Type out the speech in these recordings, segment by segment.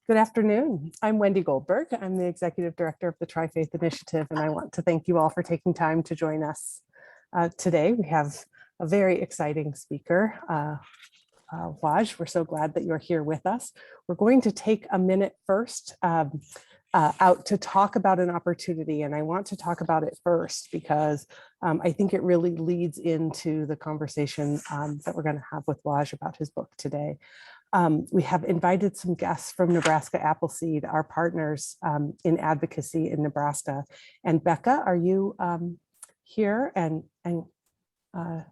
Good afternoon. I'm Wendy Goldberg. I'm the Executive Director of the Tri-Faith Initiative, and I want to thank you all for taking time to join us today. We have a very exciting speaker, Waj. We're so glad that you're here with us. We're going to take a minute first out to talk about an opportunity, and I want to talk about it first because I think it really leads into the conversation that we're going to have with Waj about his book today. We have invited some guests from Nebraska Appleseed, our partners in advocacy in Nebraska. And Becca, are you here? And let's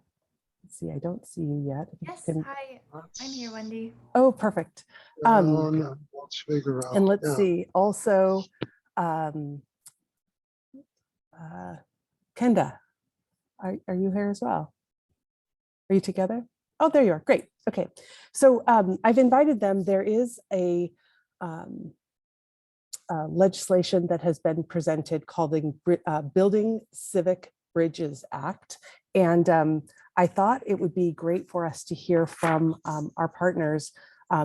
see, I don't see you yet. Yes, hi, I'm here, Wendy. Oh, perfect. Let's figure out. And let's see, also, Kenda, are you here as well? Are you together? Oh, there you are. Great. Okay. So I've invited them. There is a legislation that has been presented called the Building Civic Bridges Act. And I thought it would be great for us to hear from our partners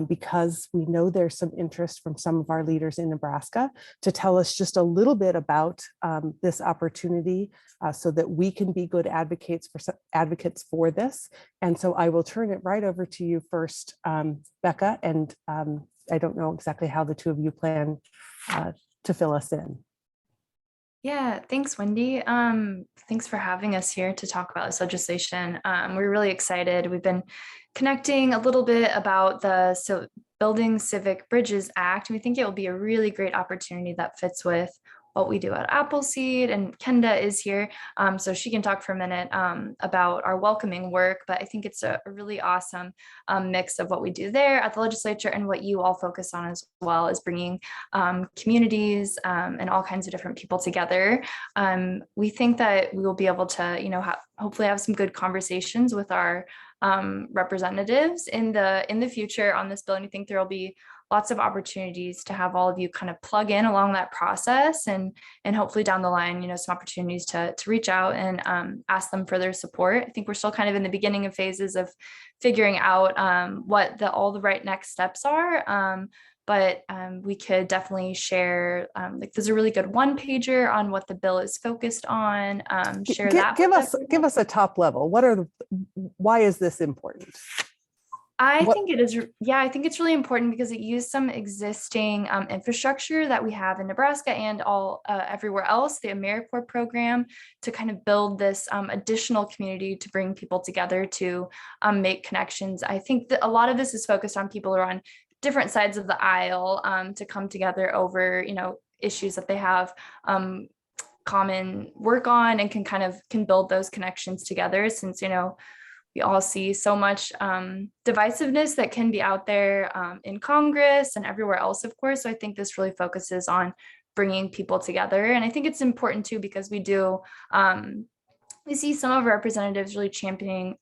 because we know there's some interest from some of our leaders in Nebraska to tell us just a little bit about this opportunity so that we can be good advocates for this. And so I will turn it right over to you first, Becca, and I don't know exactly how the two of you plan to fill us in. Yeah, thanks, Wendy. Thanks for having us here to talk about this legislation. We're really excited. We've been connecting a little bit about the Building Civic Bridges Act. We think it will be a really great opportunity that fits with what we do at Appleseed, and Kenda is here, so she can talk for a minute about our welcoming work, but I think it's a really awesome mix of what we do there at the legislature and what you all focus on as well, is bringing communities and all kinds of different people together. We think that we will be able to, hopefully have some good conversations with our representatives in the future on this bill, and we think there will be lots of opportunities to have all of you kind of plug in along that process, and hopefully down the line, some opportunities to reach out and ask them for their support. I think we're still kind of in the beginning of phases of figuring out what all the right next steps are. But we could definitely share, there's a really good one-pager on what the bill is focused on. Share that. Give us a top level. Why is this important? I think it is. Yeah, I think it's really important because it used some existing infrastructure that we have in Nebraska and everywhere else, the AmeriCorps program, to kind of build this additional community to bring people together to make connections. I think that a lot of this is focused on people who are on different sides of the aisle to come together over, issues that they have common work on, and can build those connections together, since, we all see so much divisiveness that can be out there in Congress and everywhere else, of course. So I think this really focuses on bringing people together. And I think it's important too, because we see some of our representatives really championing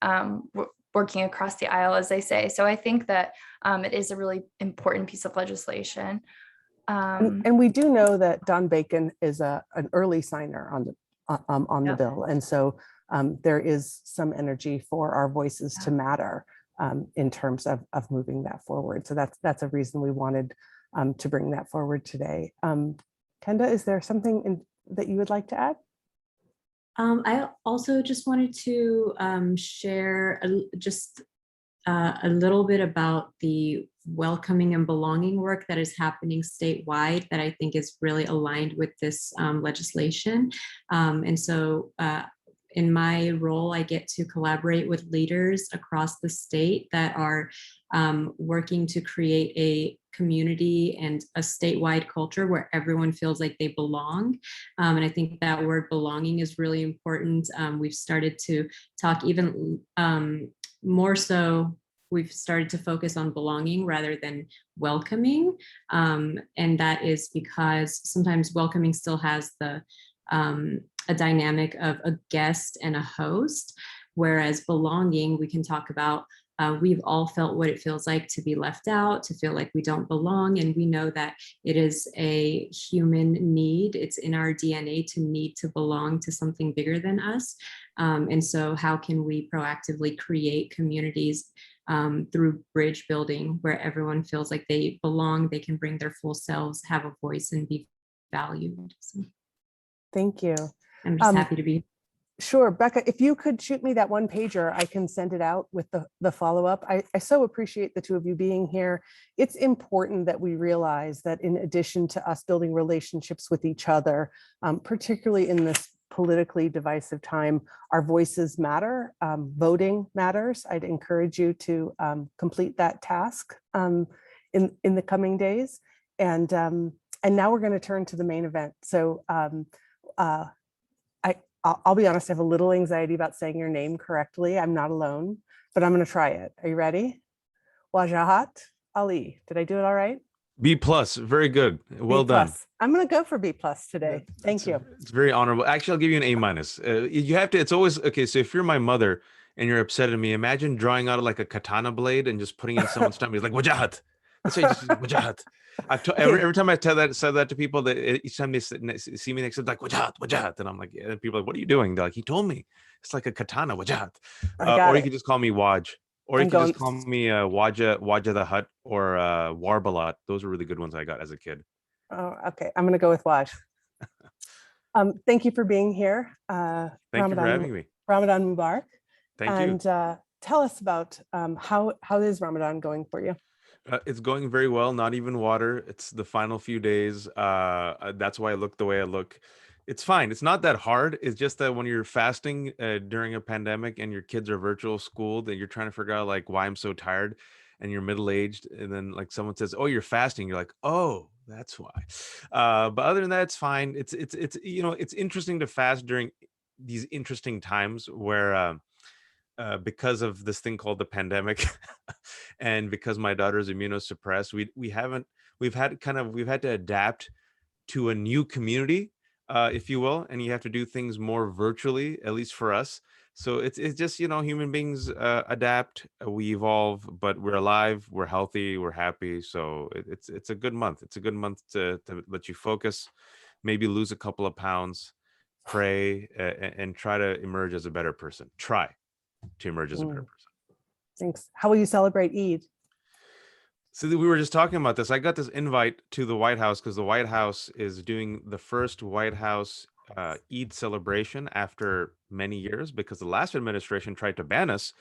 working across the aisle, as they say. So I think that it is a really important piece of legislation. And we do know that Don Bacon is an early signer on the bill. And so there is some energy for our voices to matter in terms of moving that forward. So that's a reason we wanted to bring that forward today. Kenda, is there something that you would like to add? I also just wanted to share a little bit about the welcoming and belonging work that is happening statewide that I think is really aligned with this legislation. And so in my role, I get to collaborate with leaders across the state that are working to create a community and a statewide culture where everyone feels like they belong. And I think that word belonging is really important. We've started to talk even more so. We've started to focus on belonging rather than welcoming. And that is because sometimes welcoming still has a dynamic of a guest and a host, whereas belonging, we can talk about, we've all felt what it feels like to be left out, to feel like we don't belong. And we know that it is a human need. It's in our DNA to need to belong to something bigger than us. And so how can we proactively create communities through bridge building where everyone feels like they belong, they can bring their full selves, have a voice, and be valued. So Thank you. I'm just happy to be. Sure. Becca, if you could shoot me that one pager, I can send it out with the follow-up. I so appreciate the two of you being here. It's important that we realize that in addition to us building relationships with each other, particularly in this politically divisive time, our voices matter. Voting matters. I'd encourage you to complete that task in the coming days. And now we're going to turn to the main event. So I'll be honest, I have a little anxiety about saying your name correctly. I'm not alone, but I'm going to try it. Are you ready? Wajahat Ali. Did I do it all right? B+, very good. Well B+. done. I'm going to go for B+ today. Thank you. It's very honorable. Actually, I'll give you an A-. You have to, it's always, okay, so if you're my mother and you're upset at me, imagine drawing out like a katana blade and just putting it in someone's stomach. It's like, Wajahat. That's why you just Wajahat. Every time I said that to people, that each time they see me, they say like Wajahat, Wajahat, and I'm like, yeah. And people are like, what are you doing? They're like, he told me it's like a katana, Wajahat. Or you could just call me Waj, or you could just call me Wajah the Hut, or Warbalat. Those are really good ones I got as a kid. Oh, okay. I'm going to go with Waj. Thank you for being here. Thank you for having me. Ramadan Mubarak. Thank you. And tell us about how is Ramadan going for you? It's going very well. Not even water. It's the final few days. That's why I look the way I look. It's fine. It's not that hard. It's just that when you're fasting during a pandemic and your kids are virtual schooled and you're trying to figure out like why I'm so tired, and you're middle-aged, and then like someone says, "Oh, you're fasting." You're like, "Oh, that's why." But other than that, it's fine. It's it's interesting to fast during these interesting times where. Because of this thing called the pandemic and because my daughter's immunosuppressed, we've had to adapt to a new community, if you will, and you have to do things more virtually, at least for us. So it's just, human beings adapt, we evolve, but we're alive, we're healthy, we're happy. So it's a good month. It's a good month to let you focus, maybe lose a couple of pounds, pray, and try to emerge as a better person. Try to emerge as a better person. Thanks. How will you celebrate Eid? So we were just talking about this. I got this invite to the White House because the White House is doing the first White House Eid celebration after many years because the last administration tried to ban us.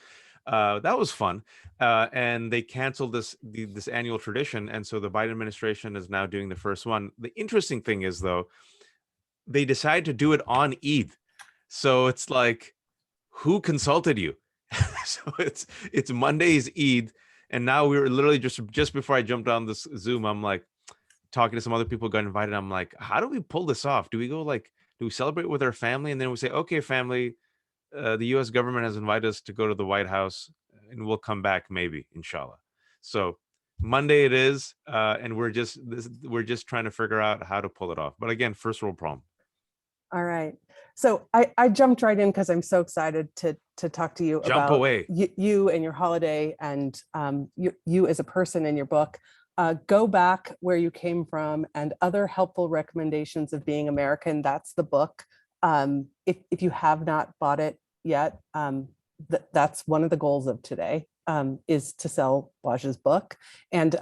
That was fun. And they canceled this annual tradition. And so the Biden administration is now doing the first one. The interesting thing is, though, they decided to do it on Eid. So it's like, who consulted you? So it's Monday's Eid, and now we were literally just before I jumped on this Zoom, I'm like talking to some other people who got invited. I'm like, how do we pull this off? Do we celebrate with our family, and then we say, okay, family, the U.S. government has invited us to go to the White House, and we'll come back maybe, inshallah. So Monday it is, and we're just trying to figure out how to pull it off. But again, first world problem. All right. So I jumped right in because I'm so excited to talk to you Jump about away. You and your holiday and you as a person in your book. Go Back Where You Came From and Other Helpful Recommendations of Being American. That's the book. If you have not bought it yet, that's one of the goals of today. Is to sell Waj's book. And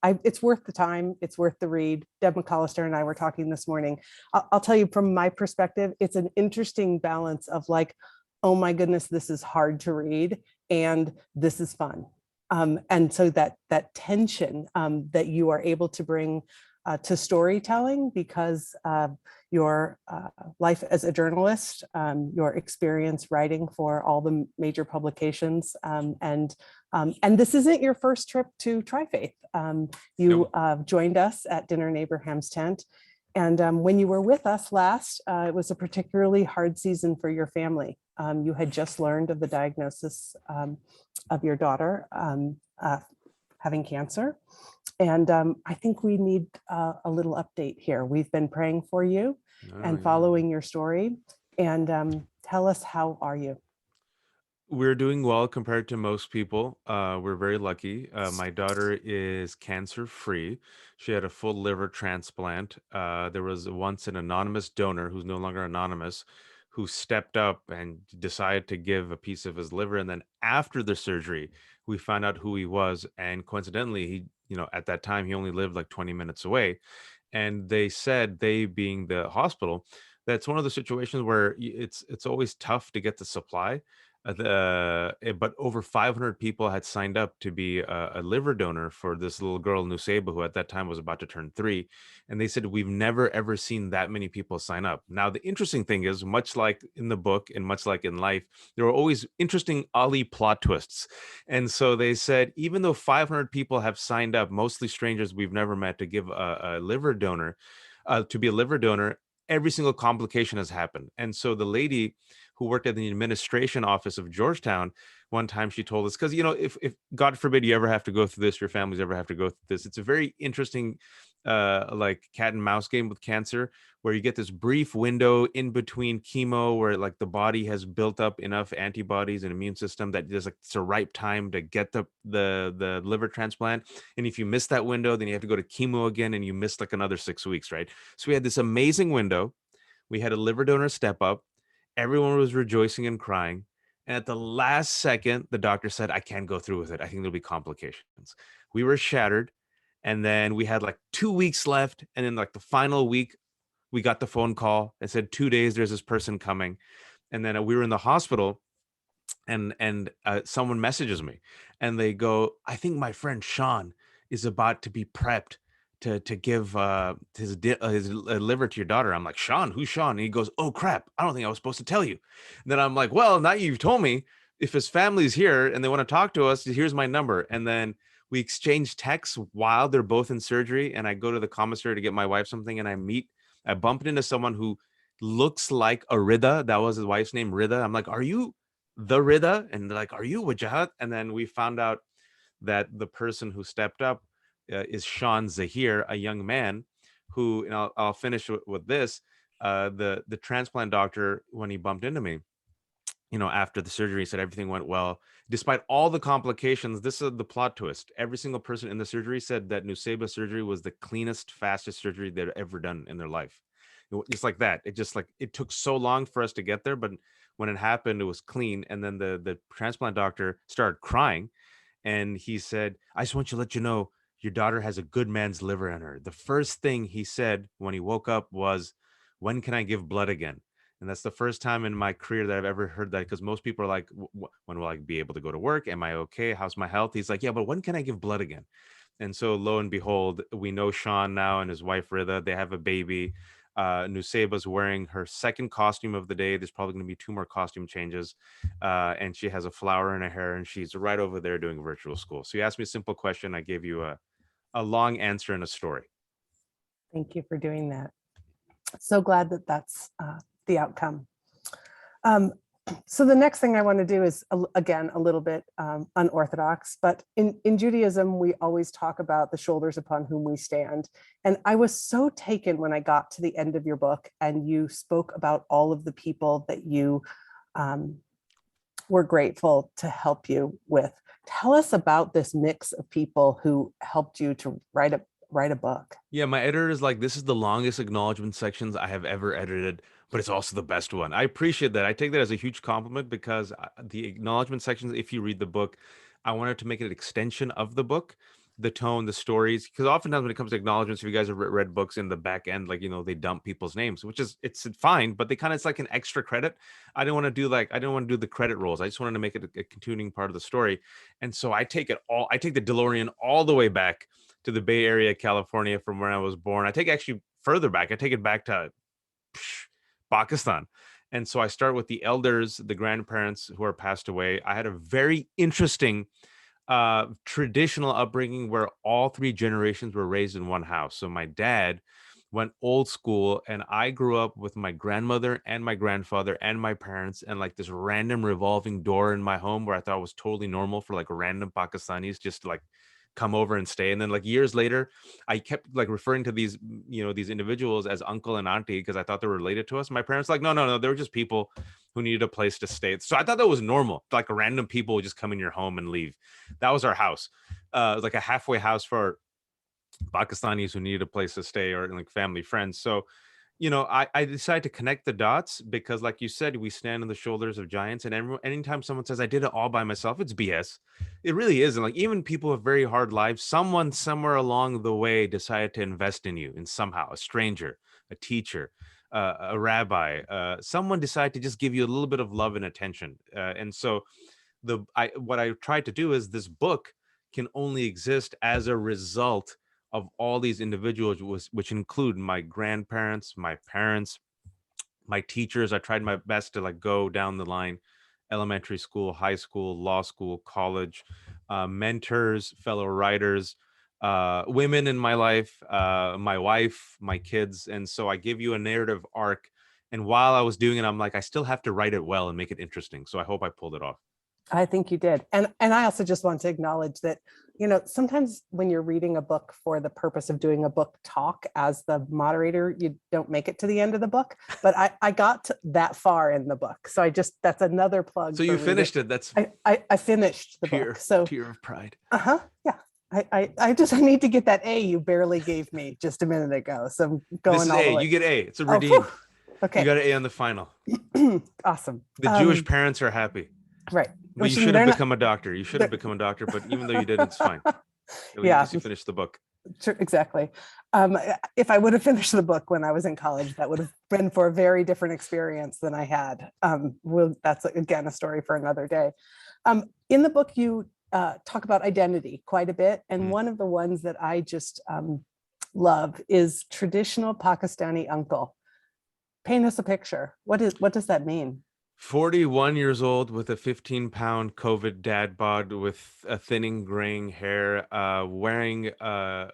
it's worth the time, it's worth the read. Deb McAllister and I were talking this morning. I'll tell you from my perspective, it's an interesting balance of like, oh my goodness, this is hard to read and this is fun. And so that tension that you are able to bring to storytelling because your life as a journalist, your experience writing for all the major publications, and this isn't your first trip to Tri-Faith. You joined us at Dinner in Abraham's Tent, and when you were with us last, it was a particularly hard season for your family. You had just learned of the diagnosis of your daughter having cancer. And I think we need a little update here. We've been praying for you and following your story. And tell us, how are you? We're doing well compared to most people. We're very lucky. My daughter is cancer-free. She had a full liver transplant. There was once an anonymous donor who's no longer anonymous, who stepped up and decided to give a piece of his liver. And then after the surgery, we found out who he was. And coincidentally, he, at that time, he only lived like 20 minutes away. And they said, they being the hospital, that's one of the situations where it's always tough to get the supply. But over 500 people had signed up to be a liver donor for this little girl Nuseba, who at that time was about to turn 3. And they said, we've never ever seen that many people sign up. Now the interesting thing is, much like in the book and much like in life, there are always interesting Ali plot twists. And so they said, even though 500 people have signed up, mostly strangers we've never met, to give a liver donor, to be a liver donor, every single complication has happened. And so the lady who worked at the administration office of Georgetown, one time she told us, because, if God forbid you ever have to go through this, your families ever have to go through this, it's a very interesting like cat and mouse game with cancer, where you get this brief window in between chemo where like the body has built up enough antibodies and immune system that there's like, it's a ripe time to get the liver transplant. And if you miss that window, then you have to go to chemo again, and you miss like another 6 weeks, right? So we had this amazing window. We had a liver donor step up. Everyone was rejoicing and crying. And at the last second, the doctor said, I can't go through with it. I think there'll be complications. We were shattered. And then we had like 2 weeks left. And then like the final week, we got the phone call and said, 2 days, there's this person coming. And then we were in the hospital, and someone messages me and they go, I think my friend Sean is about to be prepped to give his liver to your daughter. I'm like, Sean, who's Sean? And he goes, oh crap, I don't think I was supposed to tell you. And then I'm like, well, now you've told me. If his family's here and they want to talk to us, here's my number. And then we exchange texts while they're both in surgery. And I go to the commissary to get my wife something, and I bumped into someone who looks like a Rida. That was his wife's name, Rida. I'm like, are you the Rida? And they're like, are you Wajahat? And then we found out that the person who stepped up is Sean Zahir, a young man who, and I'll finish with this. The transplant doctor, when he bumped into me, after the surgery, said everything went well. Despite all the complications, this is the plot twist. Every single person in the surgery said that Nuseba surgery was the cleanest, fastest surgery they'd ever done in their life. Just like that. It took so long for us to get there, but when it happened, it was clean. And then the transplant doctor started crying, and he said, I just want you to let you know, your daughter has a good man's liver in her. The first thing he said when he woke up was, when can I give blood again? And that's the first time in my career that I've ever heard that, because most people are like, when will I be able to go to work? Am I okay? How's my health? He's like, yeah, but when can I give blood again? And so lo and behold, we know Sean now and his wife Rida. They have a baby. Nuseba's wearing her second costume of the day. There's probably going to be 2 more costume changes. And she has a flower in her hair, and she's right over there doing virtual school. So you asked me a simple question. I gave you a long answer and a story. Thank you for doing that. So glad that that's the outcome. So the next thing I want to do is, again, a little bit unorthodox, but in Judaism, we always talk about the shoulders upon whom we stand. And I was so taken when I got to the end of your book and you spoke about all of the people that you were grateful to help you with. Tell us about this mix of people who helped you to write a book. Yeah, my editor is like, this is the longest acknowledgement sections I have ever edited, but it's also the best one. I appreciate that. I take that as a huge compliment, because the acknowledgement sections, if you read the book, I wanted to make it an extension of the book, the tone, the stories, because oftentimes when it comes to acknowledgements, if you guys have read books, in the back end, like, they dump people's names, which is, it's fine, but it's like an extra credit. I didn't want to do the credit rolls. I just wanted to make it a continuing part of the story. And so I take the DeLorean all the way back to the Bay Area, California, from where I was born. I take actually further back. I take it back to Pakistan. And so I start with the elders, the grandparents who are passed away. I had a very interesting traditional upbringing where all 3 generations were raised in one house. So my dad went old school, and I grew up with my grandmother and my grandfather and my parents, and like this random revolving door in my home where I thought was totally normal for like random Pakistanis just to like come over and stay. And then like years later, I kept like referring to these individuals as uncle and auntie because I thought they were related to us. My parents like, no, they were just people who needed a place to stay. So I thought that was normal. Like random people would just come in your home and leave. That was our house. It was like a halfway house for Pakistanis who needed a place to stay, or like family friends. So I decided to connect the dots because, like you said, we stand on the shoulders of giants. And anytime someone says I did it all by myself, it's BS. It really isn't. Like, even people with very hard lives, someone somewhere along the way decided to invest in you in somehow. A stranger, a teacher, a rabbi, someone decided to just give you a little bit of love and attention. And so what I tried to do is, this book can only exist as a result of all these individuals, which include my grandparents, my parents, my teachers. I tried my best to like go down the line: elementary school, high school, law school, college, mentors, fellow writers, women in my life, my wife, my kids. And so I give you a narrative arc. And while I was doing it, I'm like, I still have to write it well and make it interesting. So I hope I pulled it off. I think you did. And I also just want to acknowledge that, sometimes when you're reading a book for the purpose of doing a book talk as the moderator, you don't make it to the end of the book. But I got that far in the book. So that's another plug. So you finished it. That's I finished the book. So tear of pride. Yeah. I need to get that A you barely gave me just a minute ago. So I'm going This is all the A. way. You get A. It's a Oh, redeem. phew. Okay. You got an A on the final. Awesome. The Jewish parents are happy. Right. But you should have become a doctor. You should have become a doctor, but even though you did, it's fine. Yeah. At least you finished the book. Sure, exactly. If I would have finished the book when I was in college, that would have been for a very different experience than I had. That's again a story for another day. In the book, you talk about identity quite a bit, and one of the ones that I just love is traditional Pakistani uncle. Paint us a picture. What does that mean? 41 years old with a 15-pound COVID dad bod with a thinning graying hair, wearing the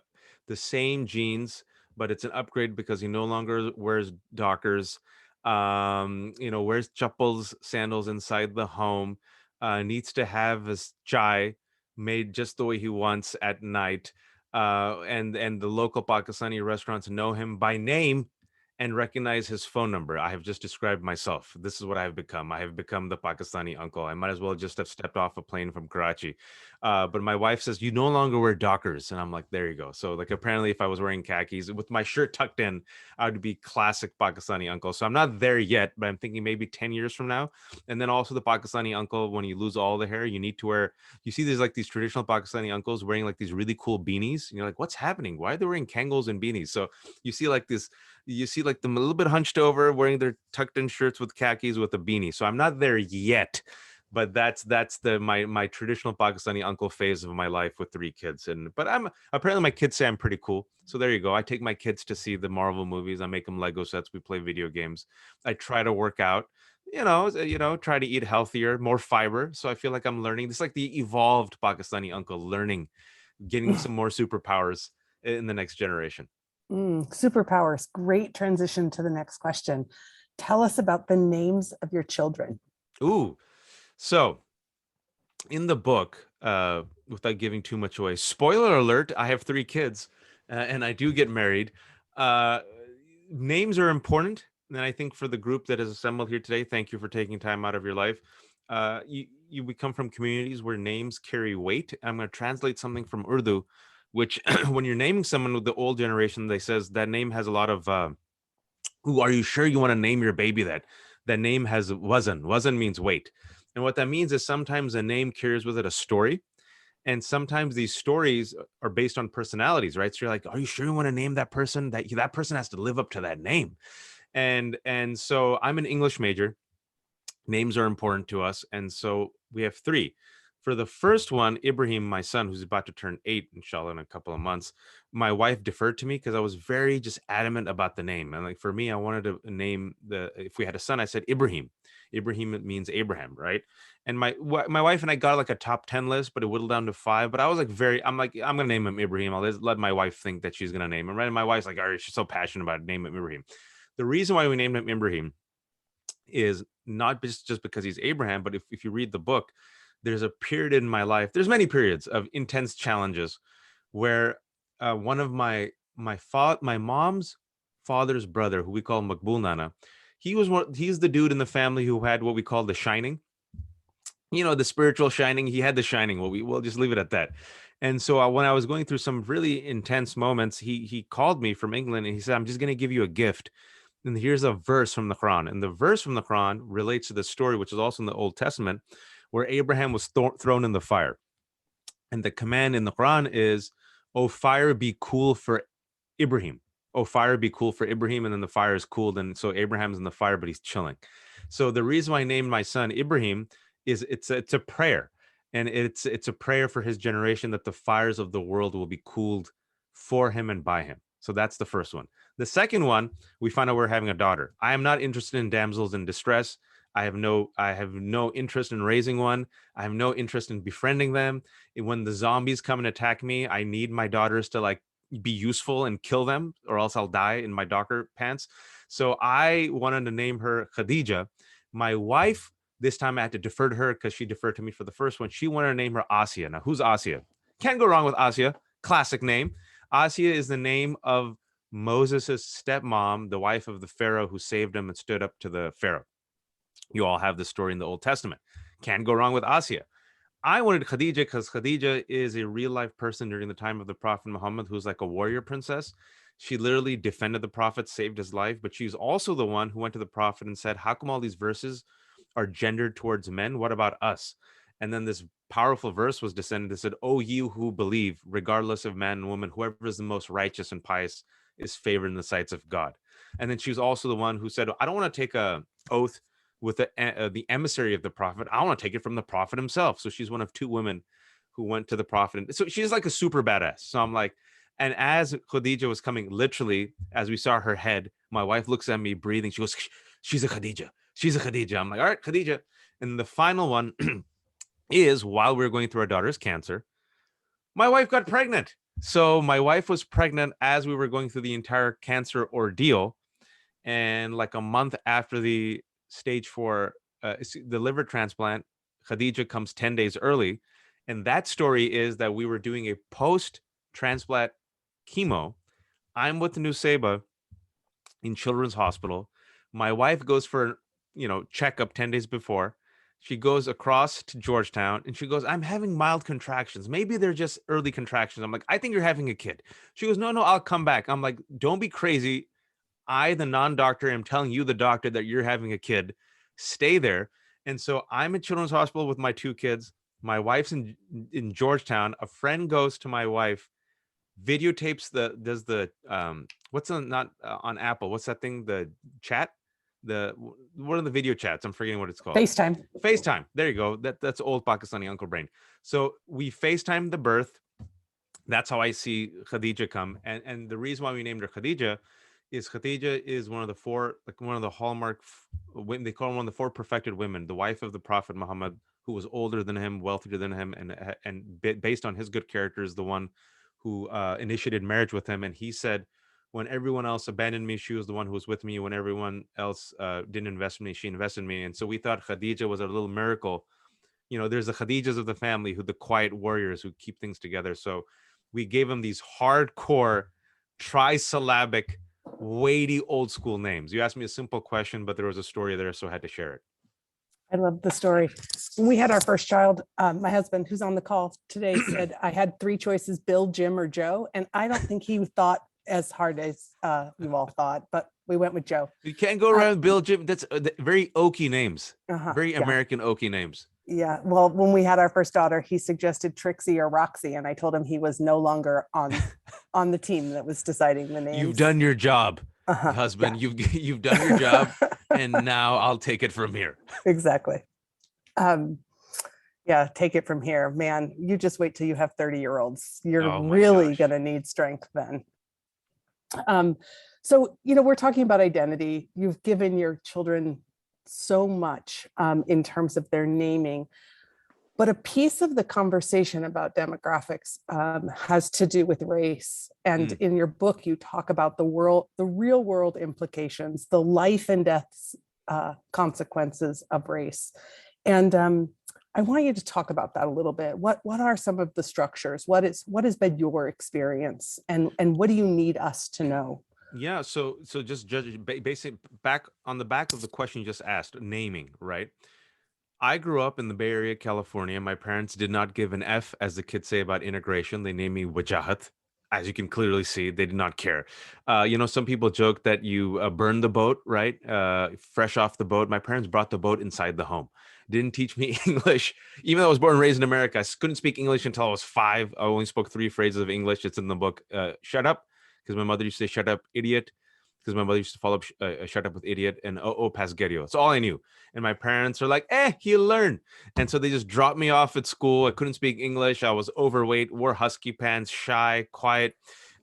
same jeans, but it's an upgrade because he no longer wears Dockers, wears chappals, sandals inside the home, needs to have his chai made just the way he wants at night. And the local Pakistani restaurants know him by name and recognize his phone number. I have just described myself. This is what I have become. I have become the Pakistani uncle. I might as well just have stepped off a plane from Karachi. But my wife says, you no longer wear Dockers. And I'm like, there you go. So like, apparently if I was wearing khakis with my shirt tucked in, I would be classic Pakistani uncle. So I'm not there yet, but I'm thinking maybe 10 years from now. And then also the Pakistani uncle, when you lose all the hair, you need to wear, you see there's like these traditional Pakistani uncles wearing like these really cool beanies. And you're like, what's happening? Why are they wearing Kangol and beanies? So you see like them a little bit hunched over, wearing their tucked in shirts with khakis with a beanie. So I'm not there yet, but that's my traditional Pakistani uncle phase of my life with 3 kids. But apparently my kids say I'm pretty cool. So there you go. I take my kids to see the Marvel movies. I make them Lego sets. We play video games. I try to work out, try to eat healthier, more fiber. So I feel like I'm learning. This is like the evolved Pakistani uncle learning, getting some more superpowers in the next generation. Superpowers. Great transition to the next question. Tell us about the names of your children. Ooh, so in the book, without giving too much away, spoiler alert, I have 3 kids and I do get married. Names are important. And I think for the group that is assembled here today, thank you for taking time out of your life. We come from communities where names carry weight. I'm going to translate something from Urdu, which when you're naming someone with the old generation, they says that name has a lot of, are you sure you want to name your baby that? That name has wazan. Wazan means weight. And what that means is sometimes a name carries with it a story. And sometimes these stories are based on personalities, right? So you're like, are you sure you want to name that person? That person has to live up to that name. And so I'm an English major. Names are important to us. And so we have 3. For the first one, Ibrahim, my son, who's about to turn 8, inshallah, in a couple of months, my wife deferred to me because I was very just adamant about the name. And like for me, I wanted to name if we had a son, I said Ibrahim. Ibrahim means Abraham, right? And my wife and I got like a top 10 list, but it whittled down to 5. But I was like I'm gonna name him Ibrahim. I'll let my wife think that she's gonna name him. Right? And my wife's like, all right, she's so passionate about it, name him Ibrahim. The reason why we named him Ibrahim is not just because he's Abraham, but if you read the book, there's a period in my life, there's many periods of intense challenges where one of my mom's father's brother, who we call Makbul Nana, he's the dude in the family who had what we call the shining, the spiritual shining. He had the shining. We'll just leave it at that. And so when I was going through some really intense moments, he called me from England and he said, I'm just going to give you a gift. And here's a verse from the Quran. And the verse from the Quran relates to the story, which is also in the Old Testament, where Abraham was thrown in the fire. And the command in the Quran is, "Oh, fire, be cool for Ibrahim. Oh, fire, be cool for Ibrahim." And then the fire is cooled. And so Abraham's in the fire, but he's chilling. So the reason why I named my son Ibrahim is it's a prayer. And it's a prayer for his generation that the fires of the world will be cooled for him and by him. So that's the first one. The second one, we find out we're having a daughter. I am not interested in damsels in distress. I have no interest in raising one. I have no interest in befriending them. When the zombies come and attack me, I need my daughters to like be useful and kill them, or else I'll die in my Docker pants. So I wanted to name her Khadija. My wife, this time I had to defer to her because she deferred to me for the first one. She wanted to name her Asya. Now, who's Asya? Can't go wrong with Asya. Classic name. Asya is the name of Moses' stepmom, the wife of the Pharaoh who saved him and stood up to the Pharaoh. You all have the story in the Old Testament. Can't go wrong with Asya. I wanted Khadija because Khadija is a real life person during the time of the Prophet Muhammad who's like a warrior princess. She literally defended the Prophet, saved his life, but she's also the one who went to the Prophet and said, how come all these verses are gendered towards men? What about us? And then this powerful verse was descended that said, "Oh, you who believe, regardless of man and woman, whoever is the most righteous and pious is favored in the sights of God." And then she was also the one who said, I don't want to take a oath with the emissary of the Prophet. I want to take it from the Prophet himself. So she's one of two women who went to the Prophet. So she's like a super badass. So I'm like, and as Khadija was coming, literally, as we saw her head, my wife looks at me breathing. She goes, she's a Khadija. She's a Khadija. I'm like, all right, Khadija. And the final one is while we were going through our daughter's cancer, my wife got pregnant. So my wife was pregnant as we were going through the entire cancer ordeal. And like a month after the stage 4, the liver transplant, Khadija comes 10 days early. And that story is that we were doing a post-transplant chemo. I'm with Nuseba in Children's Hospital. My wife goes for, checkup 10 days before. She goes across to Georgetown and she goes, I'm having mild contractions. Maybe they're just early contractions. I'm like, I think you're having a kid. She goes, no, I'll come back. I'm like, don't be crazy. I, the non-doctor, am telling you, the doctor, that you're having a kid. Stay there. And so I'm at Children's Hospital with my 2 kids. My wife's in Georgetown. A friend goes to my wife, videotapes what's on Apple? What's that thing? The chat? What are the video chats? I'm forgetting what it's called. FaceTime. There you go. That's old Pakistani uncle brain. So we FaceTime the birth. That's how I see Khadija come. And the reason why we named her Khadija is one of the hallmark women. They call her one of the 4 perfected women, the wife of the Prophet Muhammad, who was older than him, wealthier than him, and based on his good character is the one who initiated marriage with him. And he said, when everyone else abandoned me, she was the one who was with me. When everyone else didn't invest in me, she invested in me. And so we thought Khadija was a little miracle. There's the Khadijas of the family, the quiet warriors who keep things together. So we gave them these hardcore, trisyllabic, weighty, old school names. You asked me a simple question, but there was a story there, so I had to share it. I love the story. When we had our first child, my husband, who's on the call today, said I had 3 choices: Bill, Jim, or Joe. And I don't think he thought as hard as you all thought, but we went with Joe. You can't go around Bill, Jim. That's very oaky names, very American oaky names. Yeah. Well, when we had our first daughter, he suggested Trixie or Roxy, and I told him he was no longer on the team that was deciding the names. You've done your job, husband. Yeah. You've done your job, and now I'll take it from here. Exactly. Yeah, take it from here, man. You just wait till you have 30-year-olds. You're really going to need strength then. So, we're talking about identity. You've given your children so much in terms of their naming, but a piece of the conversation about demographics has to do with race. And in your book, you talk about the real world implications, the life and death consequences of race. And I want you to talk about that a little bit. What are some of the structures? What has been your experience, and what do you need us to know? Yeah, so just basic back on the back of the question you just asked, naming, right? I grew up in the Bay Area, California. My parents did not give an F, as the kids say, about integration. They named me Wajahat as you can clearly see, they did not care. Some people joke that you burn the boat, right? Fresh off the boat. My parents brought the boat inside the home. Didn't teach me English. Even though I was born and raised in America, I couldn't speak English until I was 5. I only spoke 3 phrases of English. It's in the book. Shut up, because my mother used to say, shut up, idiot. Because my mother used to follow up, shut up with idiot, and pasgerio. That's all I knew. And my parents are like, he'll learn. And so they just dropped me off at school. I couldn't speak English. I was overweight, wore husky pants, shy, quiet,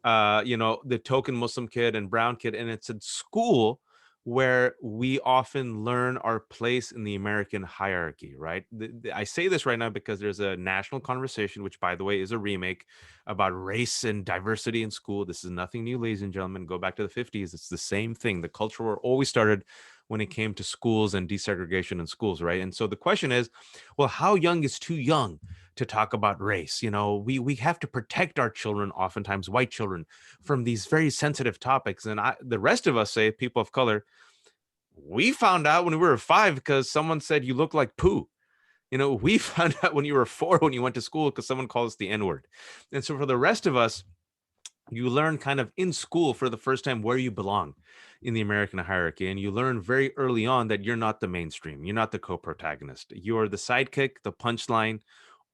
the token Muslim kid and brown kid. And it's at school where we often learn our place in the American hierarchy, right? I say this right now because there's a national conversation, which, by the way, is a remake about race and diversity in school. This is nothing new, ladies and gentlemen. Go back to the 50s. It's the same thing. The culture war always started when it came to schools and desegregation in schools, right? And so the question is, well, how young is too young to talk about race? We have to protect our children, oftentimes white children, from these very sensitive topics. And the rest of us say, people of color, we found out when we were 5 because someone said you look like poo. We found out when you were 4 when you went to school because someone called us the N-word. And so for the rest of us, you learn kind of in school for the first time where you belong in the American hierarchy. And you learn very early on that you're not the mainstream. You're not the co-protagonist. You're the sidekick, the punchline,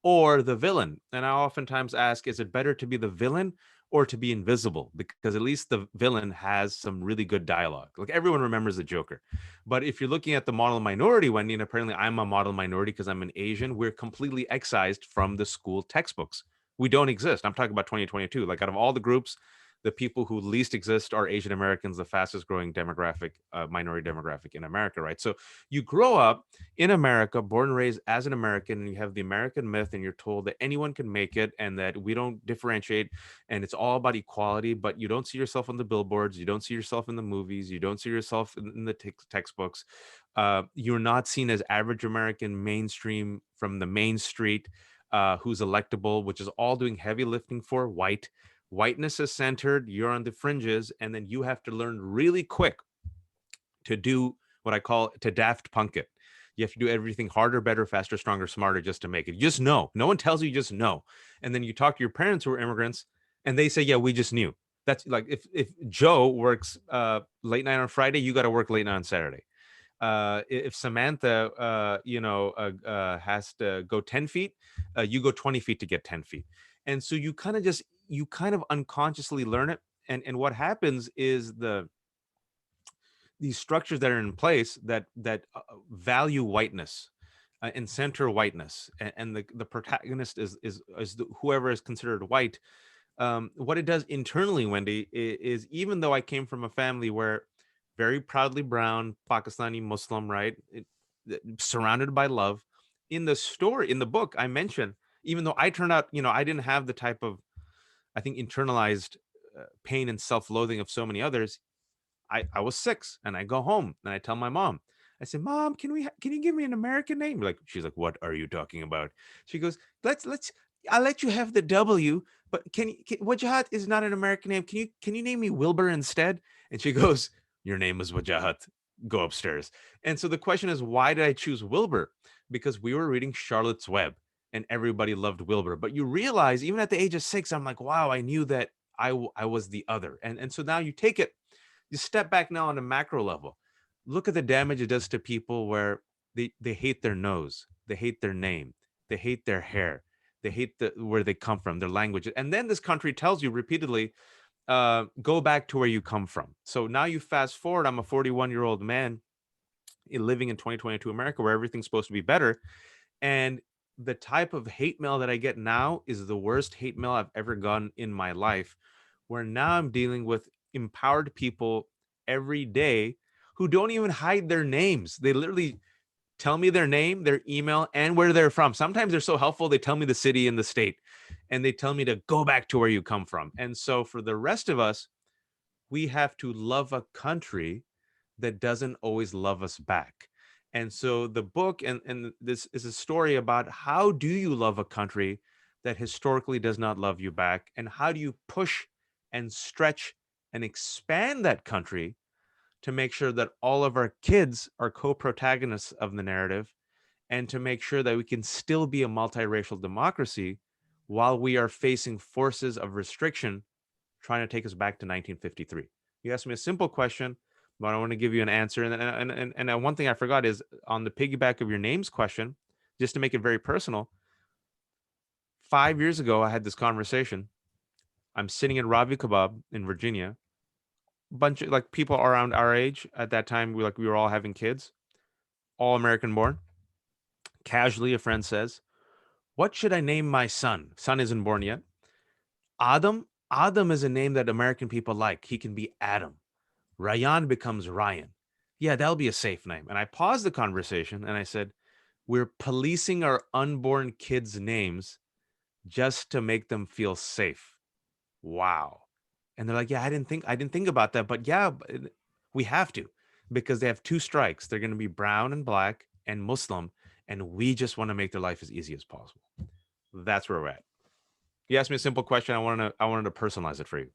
or the villain. And I oftentimes ask, is it better to be the villain or to be invisible? Because at least the villain has some really good dialogue. Like, everyone remembers the Joker. But if you're looking at the model minority, Wendy, and apparently I'm a model minority because I'm an Asian, we're completely excised from the school textbooks. We don't exist. I'm talking about 2022. Like, out of all the groups, the people who least exist are Asian Americans, the fastest growing demographic, minority demographic in America, right? So you grow up in America, born and raised as an American, and you have the American myth, and you're told that anyone can make it and that we don't differentiate, and it's all about equality, but you don't see yourself on the billboards, you don't see yourself in the movies, you don't see yourself in the textbooks. You're not seen as average American, mainstream, from the main street, who's electable, which is all doing heavy lifting for white. Whiteness is centered, you're on the fringes, and then you have to learn really quick to do what I call to Daft Punk it. You have to do everything harder, better, faster, stronger, smarter just to make it. You just know. No one tells you, just know. And then you talk to your parents who are immigrants, and they say, yeah, we just knew. That's like if Joe works late night on Friday, you got to work late night on Saturday. If Samantha, has to go 10 feet, you go 20 feet to get 10 feet. And so you kind of unconsciously learn it. And what happens is these structures that are in place that value whiteness and center whiteness, and the protagonist is whoever is considered white. What it does internally, Wendy, is even though I came from a family where very proudly brown, Pakistani Muslim, right, surrounded by love, in the book, I mentioned, even though I turned out, I didn't have the type of, I think, internalized pain and self-loathing of so many others. I was 6 and I go home and I tell my mom, I said, Mom, can you give me an American name? She's like, what are you talking about? She goes, I'll let you have the W, but Wajahat is not an American name. Can you name me Wilbur instead? And she goes, your name is Wajahat. Go upstairs. And so the question is, why did I choose Wilbur? Because we were reading Charlotte's Web and everybody loved Wilbur. But you realize, even at the age of 6, I'm like, wow, I knew that I was the other. And so now you step back now on a macro level. Look at the damage it does to people where they hate their nose, they hate their name, they hate their hair, they hate where they come from, their language. And then this country tells you repeatedly, go back to where you come from. So now you fast forward, I'm a 41-year-old man living in 2022 America, where everything's supposed to be better. And the type of hate mail that I get now is the worst hate mail I've ever gotten in my life, where now I'm dealing with empowered people every day who don't even hide their names. They literally tell me their name, their email, and where they're from. Sometimes they're so helpful, they tell me the city and the state, and they tell me to go back to where you come from. And so for the rest of us, we have to love a country that doesn't always love us back. And so the book, and this is a story about, how do you love a country that historically does not love you back? And how do you push and stretch and expand that country to make sure that all of our kids are co-protagonists of the narrative, and to make sure that we can still be a multiracial democracy while we are facing forces of restriction trying to take us back to 1953. You asked me a simple question, but I want to give you an answer. And one thing I forgot is on the piggyback of your names question, just to make it very personal. 5 years ago, I had this conversation. I'm sitting at Ravi Kebab in Virginia. Bunch of like people around our age at that time. We were all having kids, all American born. Casually, a friend says, "What should I name my son?" Son isn't born yet. Adam. Adam is a name that American people like. He can be Adam. Ryan becomes Ryan. Yeah, that'll be a safe name. And I paused the conversation and I said, "We're policing our unborn kids' names just to make them feel safe." Wow. And they're like, "Yeah, I didn't think about that, but yeah, we have to, because they have two strikes. They're going to be brown and black and Muslim, and we just want to make their life as easy as possible." That's where we're at. You asked me a simple question. I wanted to personalize it for you.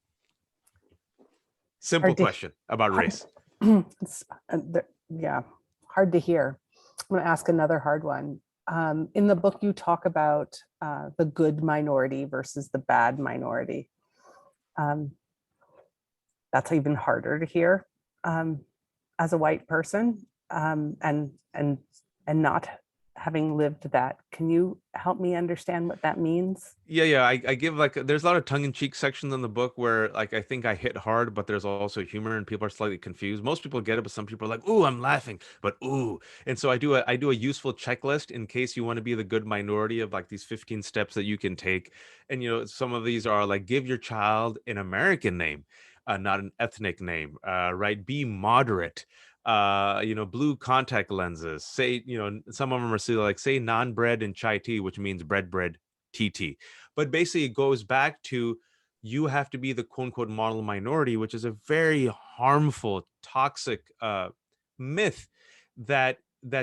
Simple Hard to- question about race. Yeah, hard to hear. I'm going to ask another hard one. In the book, you talk about the good minority versus the bad minority. That's even harder to hear as a white person, and not having lived that. Can you help me understand what that means? Yeah. I give there's a lot of tongue-in-cheek sections in the book where like I think I hit hard, but there's also humor and people are slightly confused. Most people get it, but some people are like, "Ooh, I'm laughing," but ooh. And so I do a useful checklist in case you want to be the good minority of like these 15 steps that you can take. And some of these are like, give your child an American name, not an ethnic name, right? Be moderate. Blue contact lenses. Say, some of them are say non-bread and chai tea, which means bread TT. But basically it goes back to, you have to be the quote unquote model minority, which is a very harmful, toxic myth that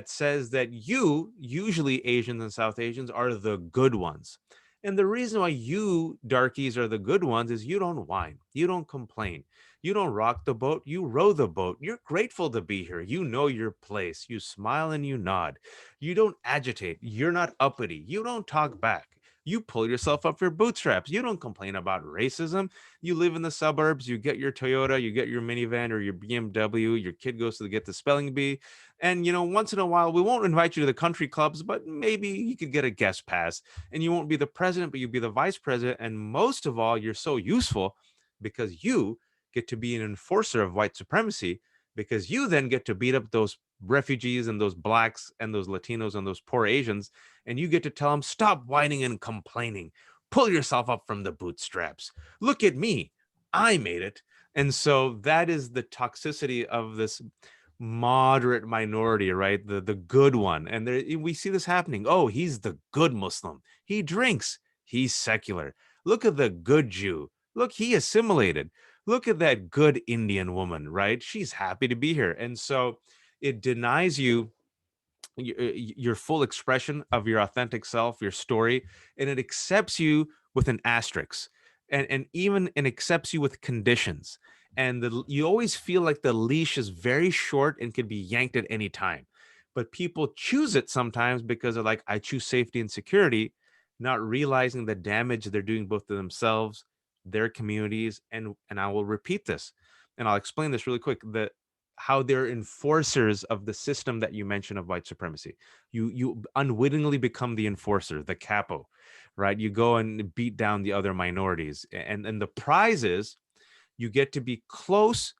says that usually Asians and South Asians, are the good ones. And the reason why you darkies are the good ones is you don't whine, you don't complain, you don't rock the boat, you row the boat. You're grateful to be here. You know your place. You smile and you nod. You don't agitate. You're not uppity. You don't talk back. You pull yourself up your bootstraps. You don't complain about racism. You live in the suburbs. You get your Toyota, you get your minivan or your BMW. Your kid goes to get the spelling bee. And, once in a while, we won't invite you to the country clubs, but maybe you could get a guest pass. And you won't be the president, but you'll be the vice president. And most of all, you're so useful because you get to be an enforcer of white supremacy, because you then get to beat up those refugees and those blacks and those Latinos and those poor Asians. And you get to tell them, stop whining and complaining. Pull yourself up from the bootstraps. Look at me. I made it. And so that is the toxicity of this moderate minority, right? The good one. And we see this happening. Oh, he's the good Muslim. He drinks. He's secular. Look at the good Jew. Look, he assimilated. Look at that good Indian woman, right? She's happy to be here. And so it denies you your full expression of your authentic self, your story, and it accepts you with an asterisk, and even it accepts you with conditions. And you always feel like the leash is very short and can be yanked at any time. But people choose it sometimes because they're like, I choose safety and security, not realizing the damage they're doing both to themselves, their communities, and I will repeat this, and I'll explain this really quick, that how they're enforcers of the system that you mentioned of white supremacy. You unwittingly become the enforcer, the capo, right? You go and beat down the other minorities, and the prize is you get to be close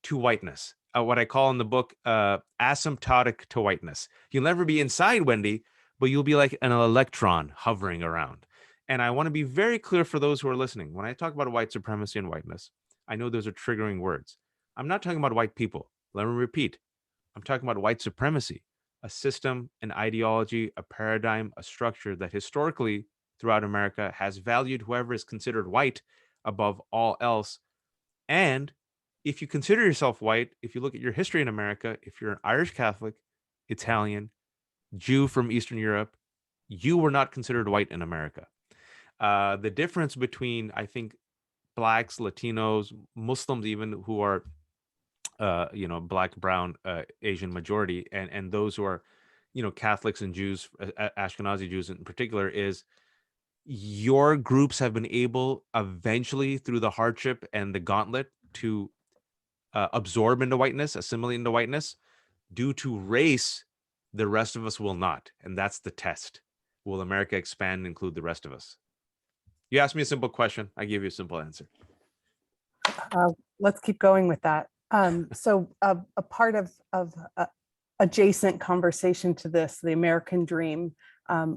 to whiteness, what I call in the book asymptotic to whiteness. You'll never be inside, Wendy, but you'll be like an electron hovering around. And I want to be very clear for those who are listening. When I talk about white supremacy and whiteness, I know those are triggering words. I'm not talking about white people. Let me repeat. I'm talking about white supremacy, a system, an ideology, a paradigm, a structure that historically throughout America has valued whoever is considered white above all else. And if you consider yourself white, if you look at your history in America, if you're an Irish Catholic, Italian, Jew from Eastern Europe, you were not considered white in America. The difference between, I think, blacks, Latinos, Muslims, even who are, black, brown, Asian majority, and those who are, Catholics and Jews, Ashkenazi Jews in particular, is your groups have been able eventually through the hardship and the gauntlet to absorb into whiteness, assimilate into whiteness. Due to race, the rest of us will not. And that's the test. Will America expand and include the rest of us? You asked me a simple question. I gave you a simple answer. Let's keep going with that. So a part of adjacent conversation to this, the American dream,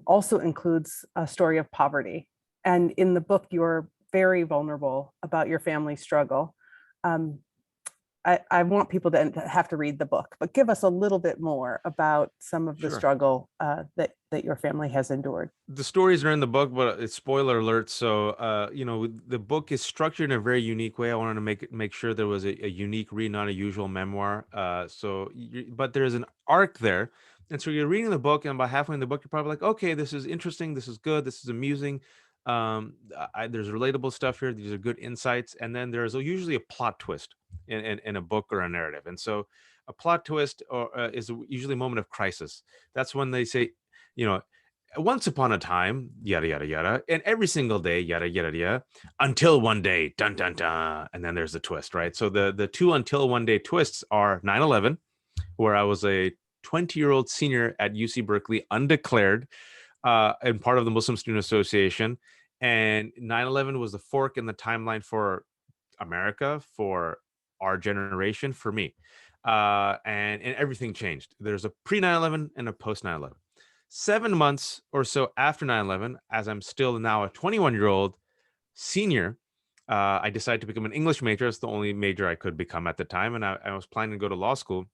also includes a story of poverty. And in the book, you're very vulnerable about your family struggle. I want people to have to read the book, but give us a little bit more about some of the Sure. struggle that your family has endured. The stories are in the book, but it's spoiler alert. So, the book is structured in a very unique way. I wanted to make sure there was a unique read, not a usual memoir. But there's an arc there. And so you're reading the book, and about halfway in the book, you're probably like, okay, this is interesting. This is good. This is amusing. There's relatable stuff here. These are good insights. And then there's usually a plot twist in a book or a narrative. And so a plot twist is usually a moment of crisis. That's when they say, once upon a time, yada, yada, yada, and every single day, yada, yada, yada, until one day, dun, dun, dun. And then there's the twist, right? So the two until one day twists are 9/11, where I was a 20-year-old senior at UC Berkeley, undeclared, and part of the Muslim Student Association. And 9/11 was the fork in the timeline for America, for our generation, for me. And everything changed. There's a pre 9/11 and a post 9/11. 7 months or so after 9/11, as I'm still now a 21-year-old senior, I decided to become an English major. It's the only major I could become at the time. And I was planning to go to law school.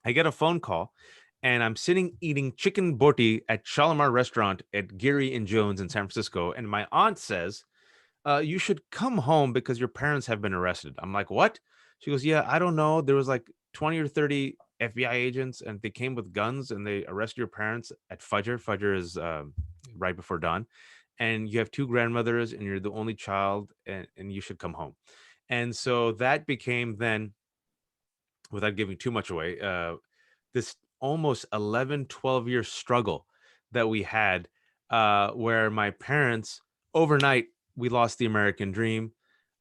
I get a phone call, and I'm sitting eating chicken boti at Shalimar restaurant at Geary and Jones in San Francisco. And my aunt says, you should come home because your parents have been arrested. I'm like, what? She goes, yeah, I don't know. There was like 20 or 30 FBI agents, and they came with guns, and they arrested your parents at Fajr. Fajr is right before dawn. And you have two grandmothers, and you're the only child, and you should come home. And so that became then, without giving too much away, this almost 11, 12-year struggle that we had, where my parents, overnight, we lost the American dream,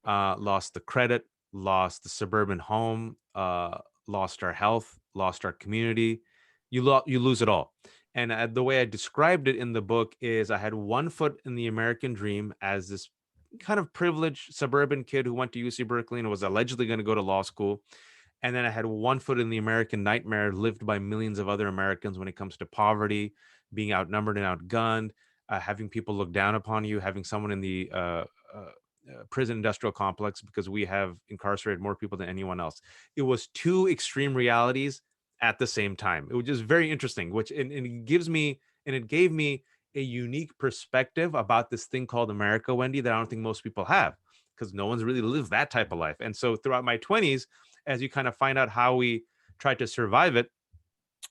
lost the credit, lost the suburban home, lost our health, lost our community. You lose it all. And the way I described it in the book is I had one foot in the American dream as this kind of privileged suburban kid who went to UC Berkeley and was allegedly going to go to law school. And then I had one foot in the American nightmare lived by millions of other Americans when it comes to poverty, being outnumbered and outgunned, having people look down upon you, having someone in the prison industrial complex, because we have incarcerated more people than anyone else. It was two extreme realities at the same time. It was just very interesting, and it gave me a unique perspective about this thing called America, Wendy, that I don't think most people have, because no one's really lived that type of life. And so throughout my 20s, as you kind of find out how we try to survive it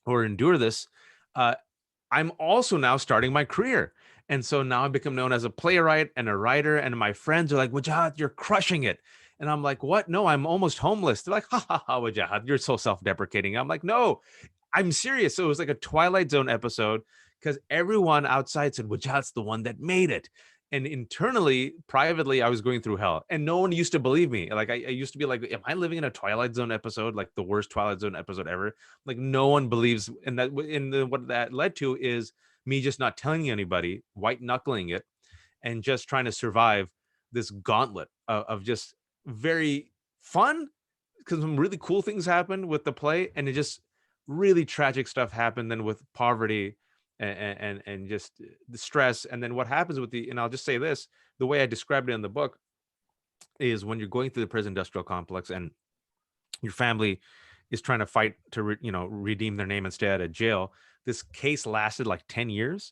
or endure this, I'm also now starting my career. And so now I become known as a playwright and a writer, and my friends are like, Wajahat, you're crushing it. And I'm like, what? No, I'm almost homeless. They're like, ha ha ha, Wajahat, you're so self-deprecating. I'm like, no, I'm serious. So it was like a Twilight Zone episode, because everyone outside said, Wajahat's the one that made it. And internally, privately, I was going through hell, and no one used to believe me. Like I used to be like, am I living in a Twilight Zone episode, like the worst Twilight Zone episode ever? Like no one believes. And what that led to is me just not telling anybody, white knuckling it, and just trying to survive this gauntlet of just very fun, because some really cool things happened with the play, and it just really tragic stuff happened then with poverty and just the stress. And then what happens and I'll just say this, the way I described it in the book is when you're going through the prison industrial complex and your family is trying to fight to redeem their name and stay out of jail. This case lasted like 10 years.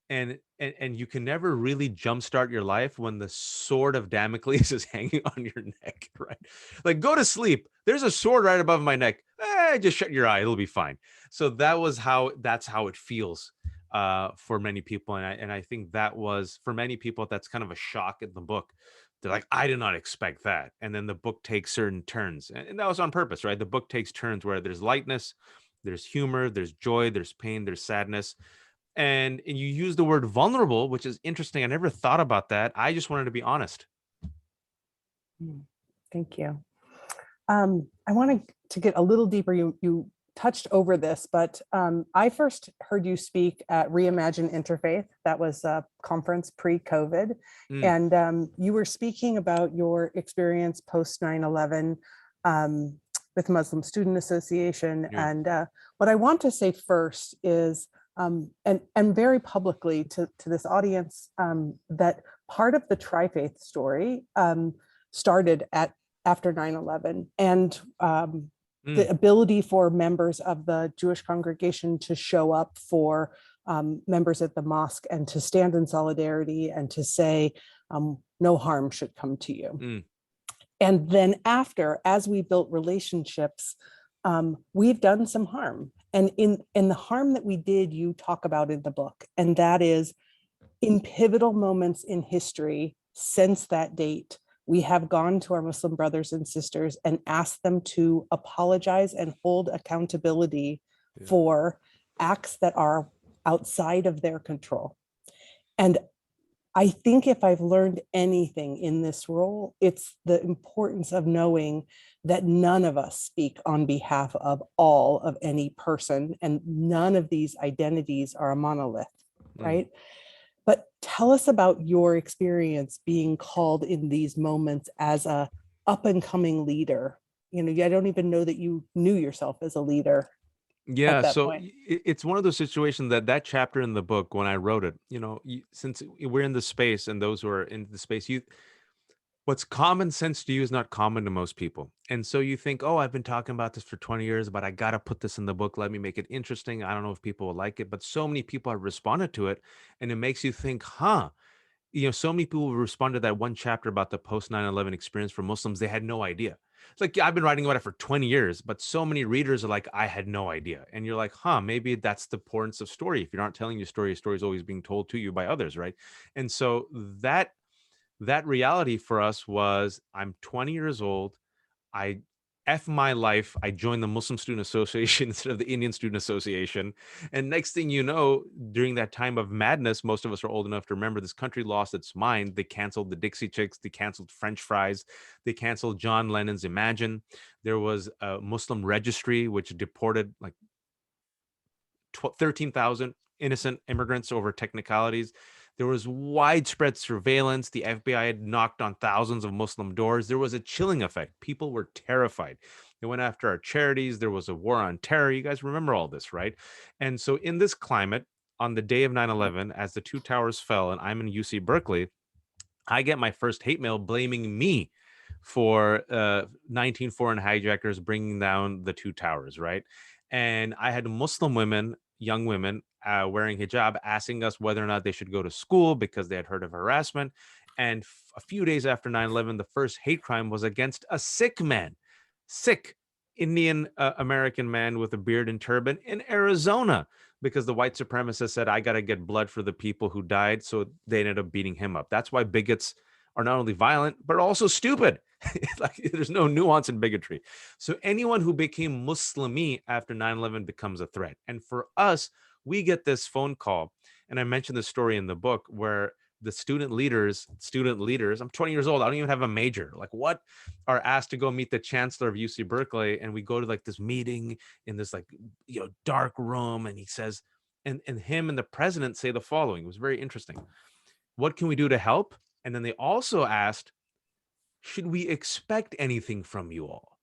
And you can never really jumpstart your life when the sword of Damocles is hanging on your neck, right? Like, go to sleep. There's a sword right above my neck. Just shut your eye. It'll be fine. So that's how it feels for many people. And I think that was, for many people, that's kind of a shock in the book. They're like, I did not expect that. And then the book takes certain turns. And that was on purpose, right? The book takes turns where there's lightness, there's humor, there's joy, there's pain, there's sadness. And you use the word vulnerable, which is interesting. I never thought about that. I just wanted to be honest. Thank you. I wanted to get a little deeper. You touched over this, but I first heard you speak at Reimagine Interfaith. That was a conference pre-COVID. And you were speaking about your experience post 9/11 with Muslim Student Association. Yeah. And what I want to say first is, and very publicly to this audience, that part of the Tri-Faith story started after 9/11, and the ability for members of the Jewish congregation to show up for members at the mosque and to stand in solidarity and to say no harm should come to you. And then after, as we built relationships, we've done some harm. And in the harm that we did, you talk about in the book, and that is in pivotal moments in history since that date, we have gone to our Muslim brothers and sisters and asked them to apologize and hold accountability for acts that are outside of their control. And I think if I've learned anything in this role, it's the importance of knowing that none of us speak on behalf of all of any person, and none of these identities are a monolith, right? But tell us about your experience being called in these moments as a up and coming leader. You know, I don't even know that you knew yourself as a leader. Yeah, that so point. it's one of those situations that chapter in the book, when I wrote it, since we're in the space, and those who are in the space, what's common sense to you is not common to most people. And so you think, oh, I've been talking about this for 20 years, but I got to put this in the book. Let me make it interesting. I don't know if people will like it, but so many people have responded to it. And it makes you think, so many people responded to that one chapter about the post 9/11 experience for Muslims. They had no idea. It's like, I've been writing about it for 20 years, but so many readers are like, I had no idea. And you're like, maybe that's the importance of story. If you're not telling your story is always being told to you by others, right? And so that reality for us was, I'm 20 years old. I my life. I joined the Muslim Student Association instead of the Indian Student Association. And next thing you know, during that time of madness, most of us are old enough to remember, this country lost its mind. They canceled the Dixie Chicks. They canceled French fries. They canceled John Lennon's Imagine. There was a Muslim registry, which deported like 13,000 innocent immigrants over technicalities. There was widespread surveillance. The FBI had knocked on thousands of Muslim doors. There was a chilling effect. People were terrified. They went after our charities. There was a war on terror. You guys remember all this, right? And so in this climate, on the day of 9/11, as the two towers fell, and I'm in UC Berkeley, I get my first hate mail blaming me for 19 foreign hijackers bringing down the two towers, right? And I had Muslim women, young women, wearing hijab, asking us whether or not they should go to school because they had heard of harassment. And a few days after 9/11, the first hate crime was against a Sikh man, Sikh Indian American man with a beard and turban in Arizona, because the white supremacist said, I got to get blood for the people who died. So they ended up beating him up. That's why bigots are not only violent, but also stupid. Like, there's no nuance in bigotry. So anyone who became Muslimi after 9/11 becomes a threat. And for us, we get this phone call. And I mentioned the story in the book where the student leaders, I'm 20 years old. I don't even have a major. Like, what, are asked to go meet the chancellor of UC Berkeley. And we go to like this meeting in this dark room. And he says, and him and the president say the following. It was very interesting. What can we do to help? And then they also asked, should we expect anything from you all?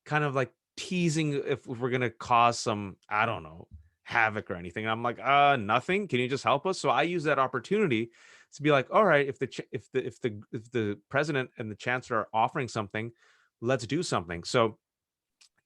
Kind of like teasing if we're going to cause some, I don't know, havoc or anything. And I'm like, nothing. Can you just help us? So I use that opportunity to be like, all right, if the president and the chancellor are offering something, let's do something. So,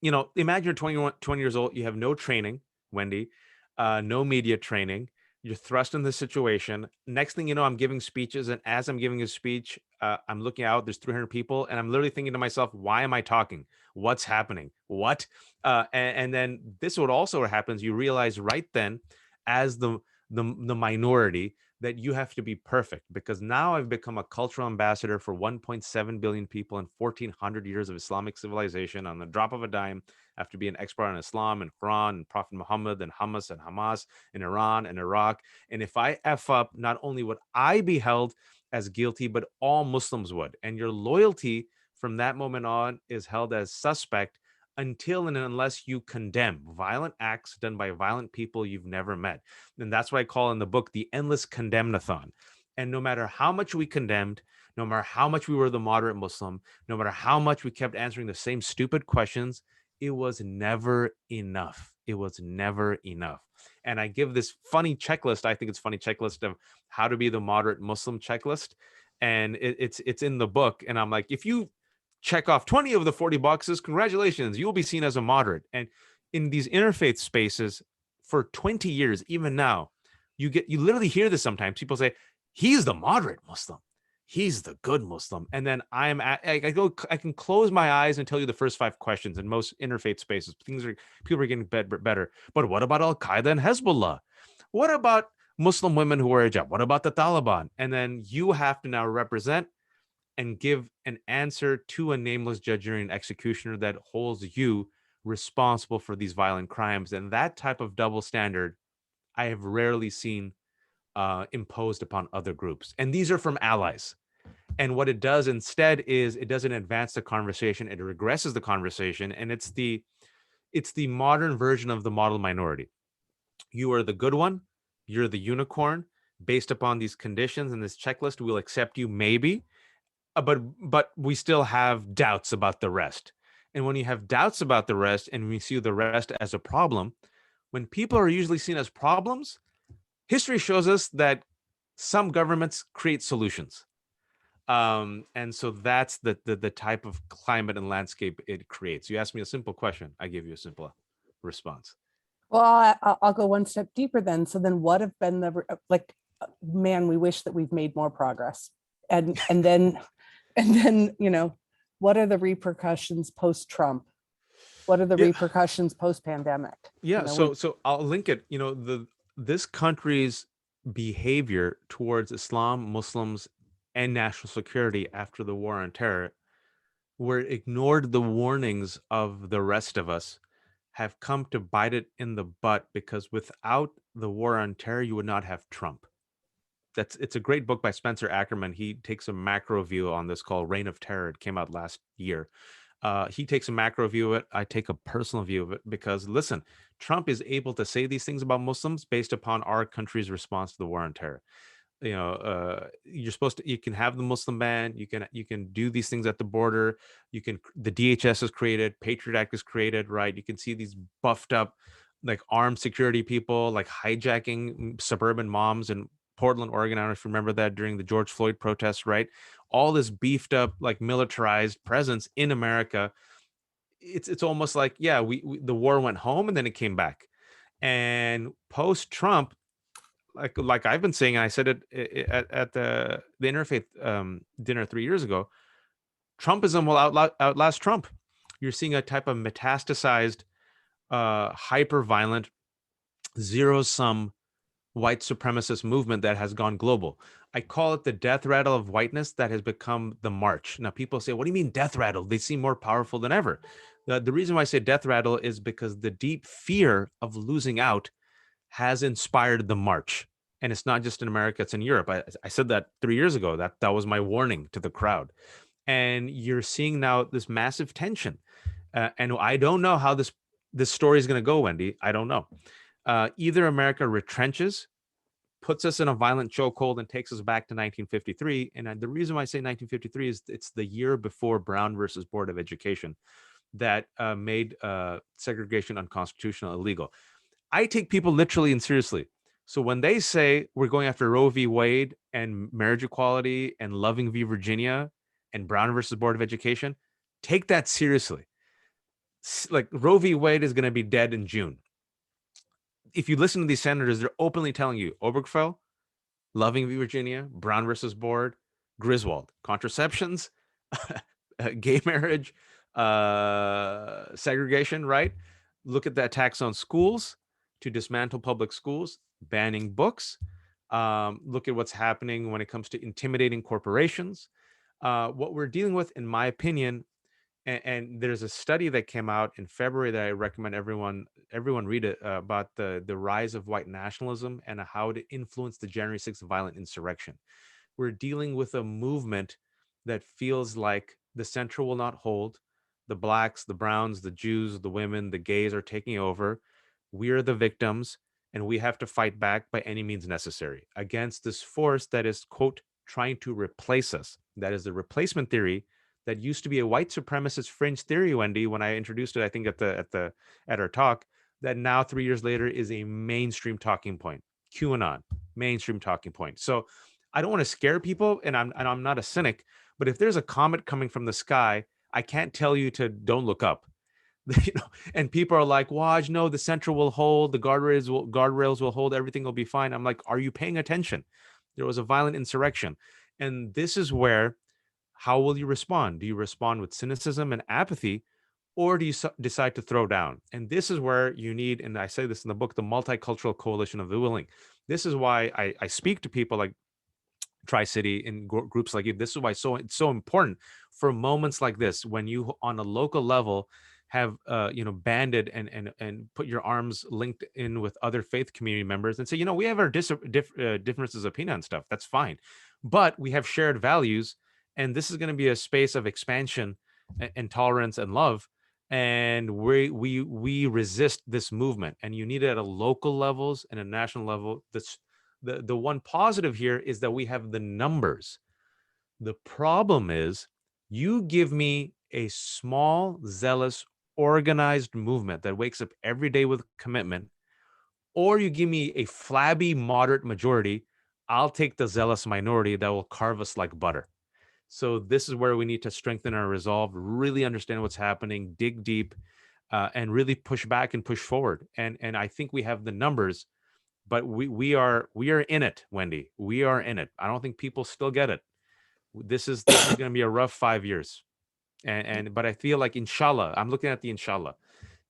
imagine you're 20 years old. You have no training, Wendy, no media training. You're thrust in this situation. Next thing you know, I'm giving speeches. And as I'm giving a speech, I'm looking out, there's 300 people. And I'm literally thinking to myself, why am I talking? What's happening? What? And then this would also happens. You realize right then, as the minority, that you have to be perfect, because now I've become a cultural ambassador for 1.7 billion people and 1400 years of Islamic civilization. On the drop of a dime, I have to be an expert on Islam and Quran and Prophet Muhammad and Hummus and Hamas in Iran and Iraq. And if I F up, not only would I be held as guilty, but all Muslims would. And your loyalty from that moment on is held as suspect until and unless you condemn violent acts done by violent people you've never met. And that's what I call in the book the endless condemnathon. And no matter how much we condemned, no matter how much we were the moderate Muslim, no matter how much we kept answering the same stupid questions, it was never enough. It was never enough. And I give this funny checklist. I think it's funny checklist of how to be the moderate Muslim checklist. And it's in the book. And I'm like, if you check off 20 of the 40 boxes, congratulations, you'll be seen as a moderate. And in these interfaith spaces for 20 years, even now, you literally hear this sometimes. People say, he's the moderate Muslim, he's the good Muslim. And then I can close my eyes and tell you the first 5 questions in most interfaith spaces. People are getting better. But what about Al-Qaeda and Hezbollah? What about Muslim women who wear hijab? What about the Taliban? And then you have to now represent and give an answer to a nameless judge, jury, and executioner that holds you responsible for these violent crimes. And that type of double standard I have rarely seen imposed upon other groups. And these are from allies. And what it does instead is it doesn't advance the conversation, it regresses the conversation. And it's the modern version of the model minority. You are the good one, you're the unicorn. Based upon these conditions and this checklist, we'll accept you maybe. But we still have doubts about the rest. And when you have doubts about the rest and we see the rest as a problem, when people are usually seen as problems, history shows us that some governments create solutions. And so that's the type of climate and landscape it creates. You asked me a simple question, I give you a simple response. Well, I'll go one step deeper then. So then what have been man, we wish that we've made more progress. And then, what are the repercussions post-Trump? What are the repercussions post-pandemic? Yeah, so I'll link it. This country's behavior towards Islam, Muslims, and national security after the war on terror, where it ignored the warnings of the rest of us, have come to bite it in the butt, because without the war on terror, you would not have Trump. It's a great book by Spencer Ackerman. He takes a macro view on this called Reign of Terror. It came out last year. He takes a macro view of it. I take a personal view of it, because listen, Trump is able to say these things about Muslims based upon our country's response to the war on terror. You can have the Muslim ban. You can do these things at the border. The DHS is created, Patriot Act is created, right? You can see these buffed up, like armed security people, like hijacking suburban moms in Portland, Oregon. I don't know if you remember that during the George Floyd protests, right? All this beefed up, like militarized presence in America. It's almost like, the war went home and then it came back. And post Trump, like I've been saying, and I said it at the interfaith dinner 3 years ago, Trumpism will outlast Trump. You're seeing a type of metastasized, hyper violent, zero sum white supremacist movement that has gone global. I call it the death rattle of whiteness that has become the march. Now, people say, what do you mean death rattle? They seem more powerful than ever. The reason why I say death rattle is because the deep fear of losing out has inspired the march. And it's not just in America, it's in Europe. I said that 3 years ago. That was my warning to the crowd. And you're seeing now this massive tension. And I don't know how this story is going to go, Wendy. I don't know. Either America retrenches, puts us in a violent chokehold, and takes us back to 1953. And the reason why I say 1953 is it's the year before Brown versus Board of Education that made segregation unconstitutional, illegal. I take people literally and seriously. So when they say we're going after Roe v. Wade and marriage equality and Loving v. Virginia and Brown versus Board of Education, take that seriously. Like Roe v. Wade is going to be dead in June. If you listen to these senators, they're openly telling you Obergefell, Loving v. Virginia, Brown versus Board, Griswold, contraceptions, gay marriage, segregation, right? Look at the attacks on schools to dismantle public schools, banning books, Look at what's happening when it comes to intimidating corporations. What we're dealing with, in my opinion, and there's a study that came out in February that I recommend everyone read it, about the rise of white nationalism and how it influenced the January 6th violent insurrection. We're dealing with a movement that feels like the center will not hold. The blacks, the browns, the Jews, the women, the gays are taking over. We're the victims, and we have to fight back by any means necessary against this force that is, quote, trying to replace us. That is the replacement theory that used to be a white supremacist fringe theory, Wendy, when I introduced it, I think at our talk, that now 3 years later is a mainstream talking point. QAnon, mainstream talking point. So I don't want to scare people, and I'm not a cynic, but if there's a comet coming from the sky, I can't tell you to don't look up. And people are like, Waj, no, the center will hold, the guardrails will hold, everything will be fine. I'm like, are you paying attention? There was a violent insurrection. And this is where, how will you respond? Do you respond with cynicism and apathy, or do you decide to throw down? And this is where you need, and I say this in the book, the multicultural coalition of the willing. This is why I speak to people like Tri-City in groups like you. This is why it's so important for moments like this, when you on a local level have banded and put your arms linked in with other faith community members and say, we have our differences of opinion on stuff. That's fine, but we have shared values, and this is going to be a space of expansion and tolerance and love. And we resist this movement, and you need it at a local levels and a national level. The one positive here is that we have the numbers. The problem is, you give me a small, zealous, organized movement that wakes up every day with commitment, or you give me a flabby, moderate majority, I'll take the zealous minority that will carve us like butter. So this is where we need to strengthen our resolve, really understand what's happening, dig deep, and really push back and push forward. And I think we have the numbers, but we are in it, Wendy. We are in it. I don't think people still get it. This is going to be a rough 5 years, but I feel like, inshallah, I'm looking at the inshallah.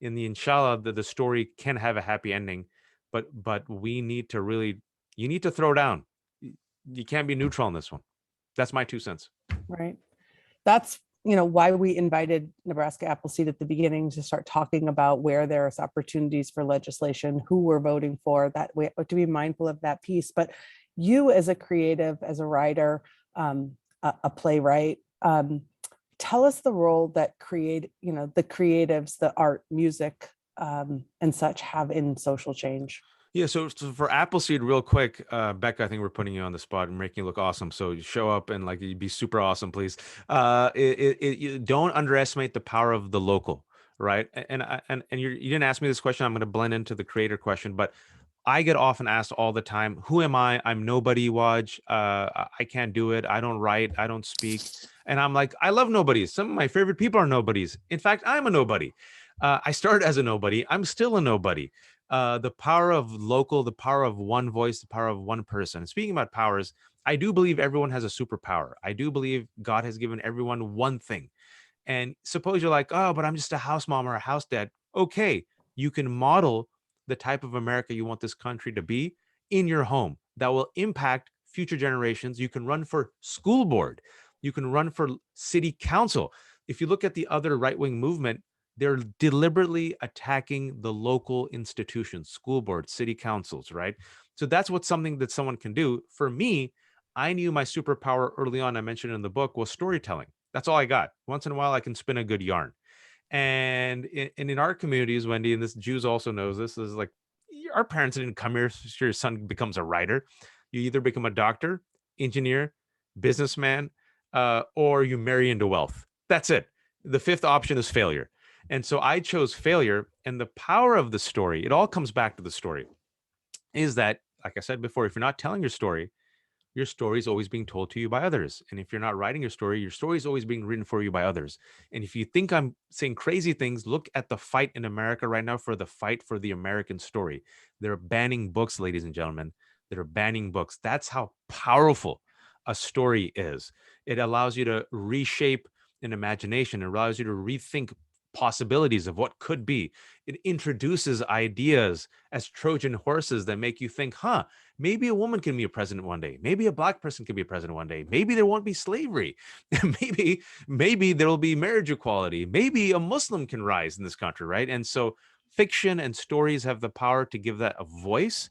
In the inshallah, the story can have a happy ending, but we need to really, you need to throw down. You can't be neutral on this one. That's my 2 cents. Right. That's, why we invited Nebraska Appleseed at the beginning to start talking about where there's opportunities for legislation, who we're voting for, that we have to be mindful of that piece. But you, as a creative, as a writer, a playwright, tell us the role that the creatives, the art, music, and such have in social change. Yeah, so for Appleseed, real quick, Becca, I think we're putting you on the spot and making you look awesome. So you show up and you'd be super awesome, please. You don't underestimate the power of the local, right? And you didn't ask me this question. I'm going to blend into the creator question, but I get often asked all the time, who am I? I'm nobody, Waj. I can't do it. I don't write. I don't speak. And I'm like, I love nobodies. Some of my favorite people are nobodies. In fact, I'm a nobody. I started as a nobody. I'm still a nobody. The power of local, the power of one voice, the power of one person. And speaking about powers, I do believe everyone has a superpower. I do believe God has given everyone one thing. And suppose you're like, oh, but I'm just a house mom or a house dad. Okay, you can model the type of America you want this country to be in your home that will impact future generations. You can run for school board. You can run for city council. If you look at the other right-wing movement, they're deliberately attacking the local institutions, school boards, city councils, right? So that's something that someone can do. For me, I knew my superpower early on, I mentioned in the book, was storytelling. That's all I got. Once in a while, I can spin a good yarn. And in our communities, Wendy, and this Jews also knows this, is like, our parents didn't come here so your son becomes a writer. You either become a doctor, engineer, businessman, or you marry into wealth. That's it. The fifth option is failure. And so I chose failure. And the power of the story, it all comes back to the story, is that, like I said before, if you're not telling your story is always being told to you by others. And if you're not writing your story is always being written for you by others. And if you think I'm saying crazy things, look at the fight in America right now for the fight for the American story. They're banning books, ladies and gentlemen. They're banning books. That's how powerful a story is. It allows you to reshape an imagination. It allows you to rethink possibilities of what could be. It introduces ideas as Trojan horses that make you think, Maybe a woman can be a president one day. Maybe a Black person can be a president one day. Maybe there won't be slavery. maybe there will be marriage equality. Maybe a Muslim can rise in this country, right? And so fiction and stories have the power to give that a voice.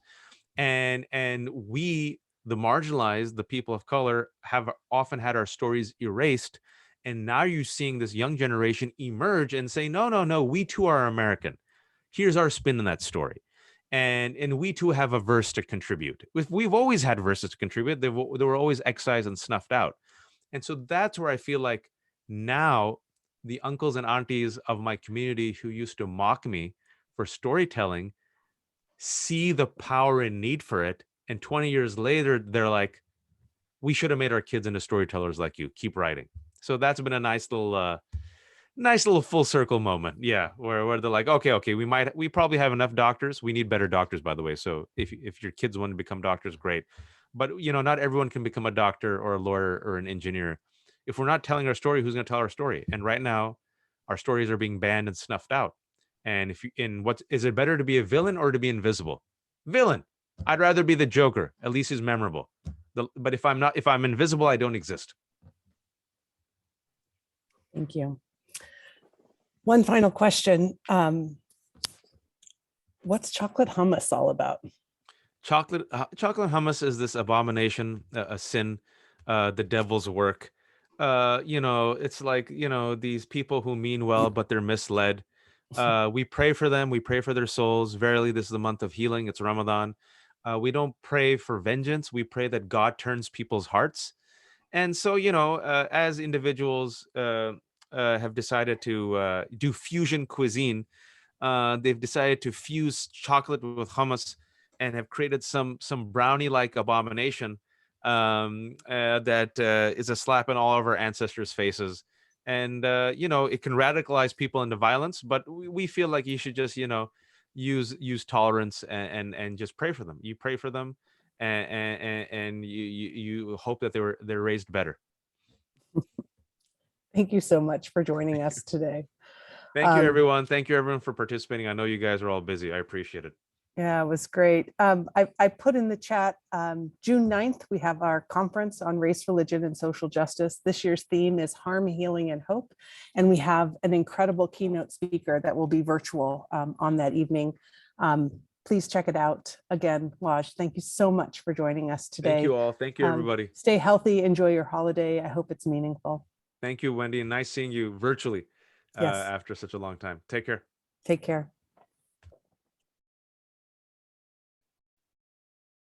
And we, the marginalized, the people of color, have often had our stories erased. And now you're seeing this young generation emerge and say, no, no, no, we too are American. Here's our spin on that story. And we too have a verse to contribute. We've always had verses to contribute. They were always excised and snuffed out. And so that's where I feel like now the uncles and aunties of my community who used to mock me for storytelling see the power and need for it. And 20 years later, they're like, we should have made our kids into storytellers like you. Keep writing. So that's been a nice little full circle moment. Yeah. Where they're like, okay, we probably have enough doctors. We need better doctors, by the way. So if your kids want to become doctors, great. But not everyone can become a doctor or a lawyer or an engineer. If we're not telling our story, who's going to tell our story? And right now, our stories are being banned and snuffed out. And what is it better to be a villain or to be invisible? Villain. I'd rather be the Joker. At least he's memorable. But if I'm invisible, I don't exist. Thank you. One final question. What's chocolate hummus all about? Chocolate hummus is this abomination, a sin, the devil's work. It's like, these people who mean well, but they're misled. We pray for them. We pray for their souls. Verily, this is the month of healing. It's Ramadan. We don't pray for vengeance. We pray that God turns people's hearts. And so, as individuals have decided to do fusion cuisine, they've decided to fuse chocolate with hummus and have created some brownie-like abomination that is a slap in all of our ancestors' faces. And, it can radicalize people into violence, but we feel like you should just, use tolerance and just pray for them. You pray for them and you hope that they're raised better. Thank you so much for joining us today. Thank you, everyone. Thank you, everyone, for participating. I know you guys are all busy. I appreciate it. Yeah, it was great. I put in the chat, June 9th, we have our conference on race, religion, and social justice. This year's theme is harm, healing, and hope. And we have an incredible keynote speaker that will be virtual on that evening. Please check it out. Again, Waj, thank you so much for joining us today. Thank you all. Thank you, everybody. Stay healthy. Enjoy your holiday. I hope it's meaningful. Thank you, Wendy. And nice seeing you virtually Yes. after such a long time. Take care. Take care.